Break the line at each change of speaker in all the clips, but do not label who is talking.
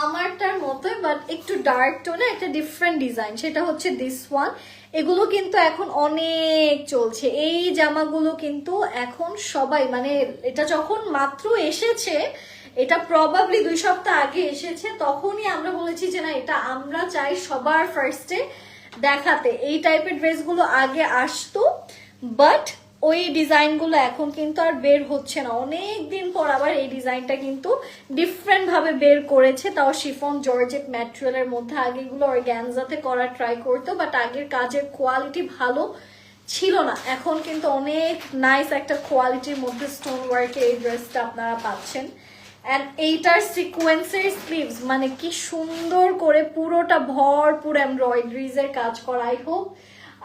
আমারটার মতোই বাট একটু ডার্ক টোনে একটা ডিফারেন্ট ডিজাইন, সেটা হচ্ছে দিস ওয়ান। এগুলো কিন্তু এখন অনেক চলছে, এই জামাগুলো কিন্তু এখন সবাই, মানে এটা যখন মাত্র এসেছে, এটা প্রবাবলি 2 সপ্তাহ আগে এসেছে, তখনই আমরা বলেছি যে না এটা আমরা চাই সবার ফার্স্টে দেখাতে। এই টাইপের ড্রেসগুলো আগে আসতো, বাট ওই ডিজাইনগুলো এখন কিন্তু আর বের হচ্ছে না। অনেক দিন পর আবার এই ডিজাইনটা কিন্তু ডিফারেন্ট ভাবে বের করেছে, তাও শিফন জর্জেট ম্যাটেরিয়ালের মধ্যে। আগে এগুলো অর্গানজাতে করার ট্রাই করতো, বাট আগের কাজের কোয়ালিটি ভালো ছিল না। এখন কিন্তু অনেক নাইস একটা কোয়ালিটির মধ্যে স্টোন ওয়ার্কে এই ড্রেসটা আপনারা পাচ্ছেন। অ্যান্ড এইটার সিকোয়েন্সের স্লিভস মানে কি সুন্দর করে পুরোটা ভরপুর এমব্রয়ডারিজ এর কাজ করা। আই হোপ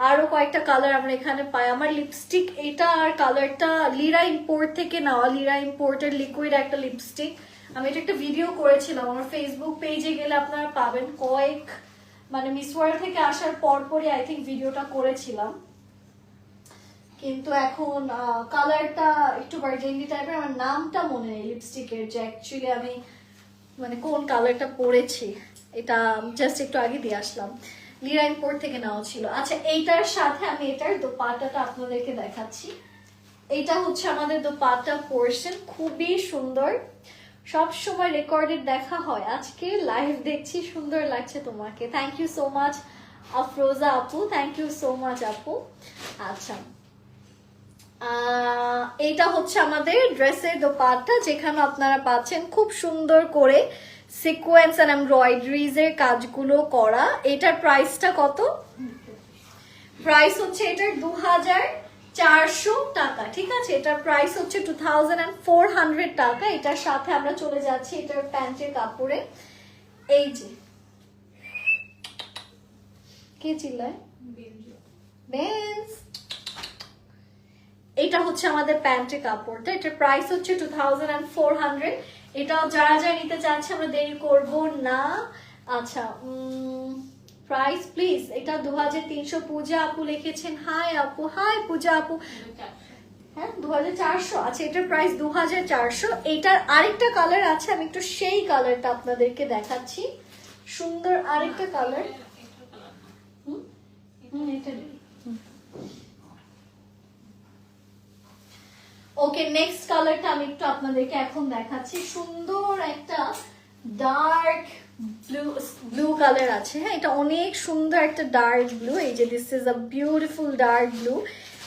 আরো কয়েকটা কালার আমরা এখানে পাই। আমার লিপস্টিক এটা আর কালারটা লিরা ইম্পোর্ট থেকে নেওয়া, লিরা ইম্পোর্টের লিকুইড একটা লিপস্টিক। আমি এটা একটা ভিডিও করেছিলাম, আমার ফেসবুক পেজে গেলে আপনারা পাবেন। মানে মিস ওয়ার্ল্ড থেকে আসার পরপরই আই থিঙ্ক ভিডিওটা করেছিলাম, কিন্তু এখন কালারটা একটু বার্জেন্ডি টাইপের। আমার নামটা মনে নেই লিপস্টিকের, যে অ্যাকচুয়ালি আমি মানে কোন কালারটা পরেছি, এটা জাস্ট একটু আগে দিয়ে আসলাম। লিরা ইম্পোর্ট থেকে নেওয়া ছিল। আচ্ছা, এইটার সাথে আমি এটার দোপাট্টাটা আপনাদেরকে দেখাচ্ছি। এইটা হচ্ছে আমাদের দোপাট্টা পোর্শন, খুবই সুন্দর। সব সময় রেকর্ডেড দেখা হয়, আজকে লাইভ দেখছি, সুন্দর লাগছে তোমাকে। Thank you so much Afroza আপু, থ্যাংক ইউ সো মাচ আপু। আচ্ছা, এটা হচ্ছে আমাদের ড্রেসের দোপাট্টা, যেখানে আপনারা পাচ্ছেন খুব সুন্দর করে সিকোয়েন্স এন্ড এমব্রয়ডারিজ এর কাজগুলো করা। এটার প্রাইসটা কত? প্রাইস হচ্ছে এটার 2400 টাকা, ঠিক আছে? এটার প্রাইস হচ্ছে 2400 টাকা। এটার সাথে আমরা চলে যাচ্ছি এটার প্যান্টের কাপড়ে। এই যে কে চিল্লায়? বেঞ্চ। এটা হচ্ছে আমাদের প্যান্টের কাপড়টা, এটার প্রাইস হচ্ছে 2400। এটাও যারা যারা নিতে চাচ্ছে আমরা দেরি করব না। আচ্ছা, প্রাইস প্লিজ। এটা 2300। পূজা আপু লিখেছেন হাই আপু, হাই পূজা আপু। হ্যাঁ 2400। আচ্ছা, এটার প্রাইস 2400। এটার আরেকটা কালার আছে, আমি একটু সেই কালারটা আপনাদেরকে দেখাচ্ছি। সুন্দর আরেকটা কালার। এটা ওকে, নেক্সট কালারটা আমি একটু আপনাদেরকে এখন দেখাচ্ছি। সুন্দর একটা ডার্ক ব্লু কালার আছে। হ্যাঁ, এটা অনেক সুন্দর একটা ডার্ক ব্লু। এই যে this is a beautiful dark blue.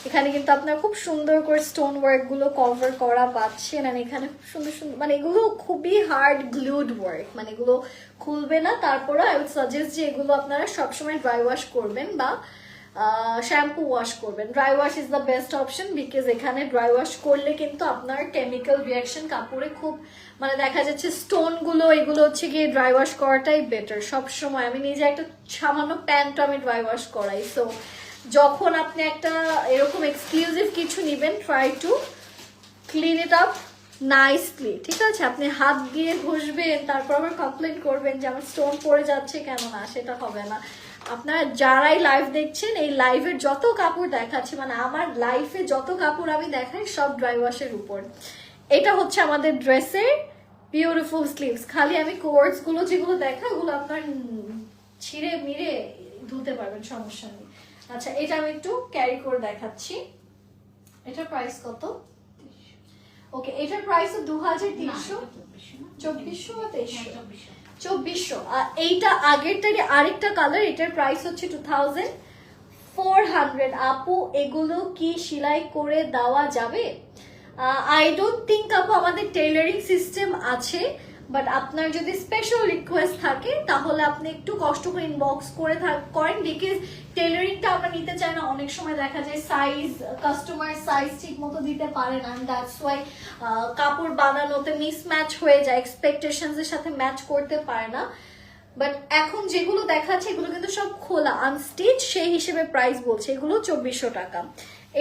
এখানে কিন্তু আপনার খুব সুন্দর করে স্টোন ওয়ার্ক গুলো কভার করা পাচ্ছেন। আর এখানে খুব সুন্দর সুন্দর, মানে এগুলো খুবই হার্ড গ্লুড ওয়ার্ক, মানে এগুলো খুলবে না। তারপরে আই উড সাজেস্ট যে এগুলো আপনারা সবসময় ড্রাই ওয়াশ করবেন বা শ্যাম্পু ওয়াশ করবেন। Dry wash is the best option, because এখানে ড্রাই ওয়াশ করলে কিন্তু আপনার কেমিক্যাল রিয়াকশন কাপড়ে খুব, মানে দেখা যাচ্ছে স্টোন গুলো, এগুলো হচ্ছে গিয়ে ড্রাই ওয়াশ করাটাই বেটার সব সময়। আমি নিজে একটা সামান্য প্যান্ট আমি ড্রাই ওয়াশ করাই। সো যখন আপনি একটা এরকম এক্সক্লুসিভ কিছু নিবেন, try to clean it up nicely, ঠিক আছে? আপনি হাত দিয়ে ঘষবেন, তারপর আবার কমপ্লেন করবেন যে আমার স্টোন পড়ে যাচ্ছে কেন, না, সেটা হবে না। আপনারা যারাই লাইভ দেখছেন, এই লাইভের যত কাপড় দেখাচ্ছি, মানে আমার লাইফে যত কাপড় আমি দেখাই সব ড্রাই ওয়াশের উপর। এটা হচ্ছে আমাদের ড্রেসের বিউটিফুল স্লিভস। খালি আমি কোয়ার্ডস গুলো যেগুলো দেখা, ওগুলো আপনার ছিঁড়ে মিড়ে ধুতে পারবেন, সমস্যা নেই। আচ্ছা, এটা আমি একটু ক্যারি করে দেখাচ্ছি। এটার প্রাইস কত? ওকে, এটার প্রাইস 2300, 2400 বা 2300, 2400। আর এইটা আগেরটারই আরেকটা কালার, এটার প্রাইস হচ্ছে 2400। আপু এগুলো কি সেলাই করে দেওয়া যাবে? আই ডোন্ট থিঙ্ক আপু আমাদের টেইলারিং সিস্টেম আছে, বাট আপনার যদি স্পেশাল রিকোয়েস্ট থাকে তাহলে আপনি একটু কষ্ট করে ইনবক্স করে করেন, বিকজ টেইলারিংটা আমরা নিতে চাই না। অনেক সময় দেখা যায় সাইজ, কাস্টমার সাইজ ঠিক মতো দিতে পারে না, দ্যাটস ওয়াই কাপড় বানানোতে মিসম্যাচ হয়ে যায়, এক্সপেকটেশনস এর সাথে ম্যাচ করতে পারে না। বাট এখন যেগুলো দেখাচ্ছে এগুলো কিন্তু সব খোলা আনস্টিচ, সেই হিসেবে প্রাইস বলছে। এগুলো 2400 টাকা।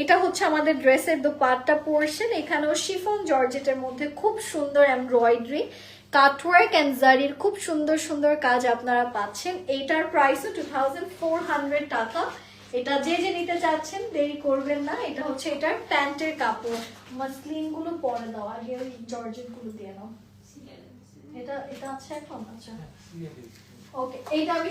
এটা হচ্ছে আমাদের ড্রেসের দোপাট্টা পোর্শন। এখানেও শিফন জর্জেটের মধ্যে খুব সুন্দর এমব্রয়ডারি, কাটওয়ার্ক এন্ড জারির খুব সুন্দর সুন্দর কাজ আপনারা পাচ্ছেন। এইটার প্রাইসও 2400 টাকা। এটা যে যে নিতে চাচ্ছেন দেরি করবেন না। এটা হচ্ছে এটার প্যান্টের কাপড়। মাসলিন গুলো পরে দাও, আগে ওই জর্জেট গুলো দিয়ে নাও। এটা এটা আছে এখন? আচ্ছা
হ্যাঁ, দিয়ে দিই।
ওকে, এইটা আমি